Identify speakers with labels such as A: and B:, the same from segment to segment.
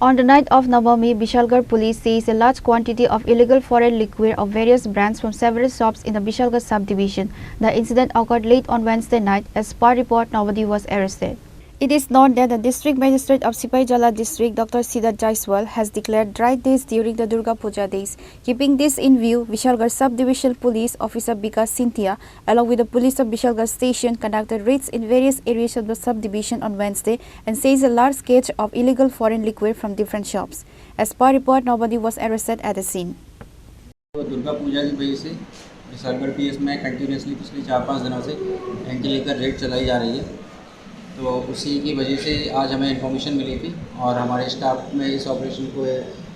A: On the night of Navami, Bishalgarh police seized a large quantity of illegal foreign liquor of various brands from several shops in the Bishalgarh subdivision. The incident occurred late on Wednesday night. As per report, nobody was arrested. It is known that the District Magistrate of Sipaijala District, Dr. Siddharth Jaiswal, has declared dry days during the Durga Puja days. Keeping this in view, Bishalgarh Subdivision Police Officer Bikas Cynthia, along with the police of Bishalgarh Station, conducted raids in various areas of the subdivision on Wednesday and seized a large cache of illegal foreign liquor from different shops. As per report, nobody was arrested at the scene.
B: Durga Puja की वजह से Bishalgarh PS में continuously पिछले 4-5 दिनों से anti liquor red चलाई जा रही है। तो उसी की वजह से आज हमें इन्फॉर्मेशन मिली थी और हमारे स्टाफ में इस ऑपरेशन को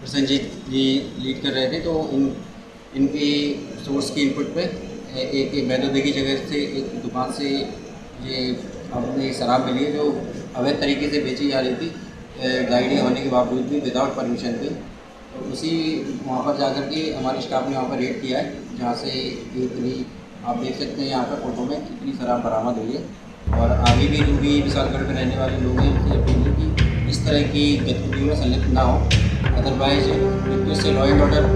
B: प्रसन्नजीत जी लीड कर रहे थे। तो इनकी सोर्स की इनपुट पे एक बैदोदी की जगह से एक दुकान से ये अपनी शराब मिली है जो अवैध तरीके से बेची जा रही थी, गाइडें होने के बावजूद भी विदाउट परमिशन के। तो उसी वहाँ पर जाकर के हमारे स्टाफ ने वहाँ पर रेड किया है, जहाँ से इतनी आप देख सकते हैं यहाँ पर फोटो में कितनी शराब बरामद हुई है। और आगे भी जो भी विशालगढ़ में रहने वाले लोग हैं उनसे अपील है कि इस तरह की गतिविधियों में संलिप्त ना हो, अदरवाइज एक इससे लॉ एंड ऑर्डर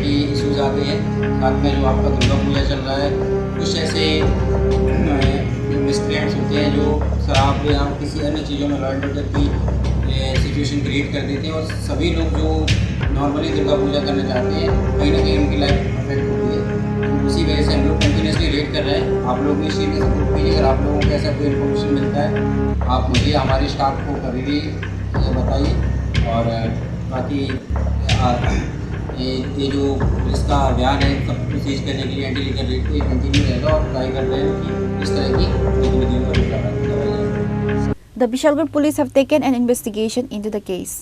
B: की इशूज़ आते हैं। साथ में जो आपका दुर्गा पूजा चल रहा है, कुछ ऐसे मिसक्रिएंट्स होते हैं जो शराब या किसी अन्य चीज़ों में लॉ एंड ऑर्डर की सिचुएशन क्रिएट कर देते हैं और सभी लोग जो नॉर्मली दुर्गा पूजा करना चाहते हैं कहीं ना कहीं उनकी लाइफ अफेक्ट होती है। तो उसी वजह से हम लोग कंटिन्यूसली रेड कर रहे हैं। आप लोग भी इस चीज़ में सपोर्ट कीजिए। अगर आप लोगों को ऐसा कोई इन्फॉर्मेशन मिलता है आप मुझे हमारे स्टाफ को कभी भी बताइए। और बाकी ये जो पुलिस का अभियान है सब कुछ सीज करने के लिए एंटी लिकर रेड को कंटिन्यू रहेगा और ट्राई कर रहे हैं कि इस तरह की गतिविधियों को रोका जाए।
A: The Bishalgarh police have taken an investigation into the case.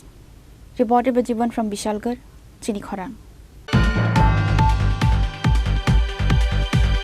A: Reported by Jivan from Bishalgarh, Chini Khorang.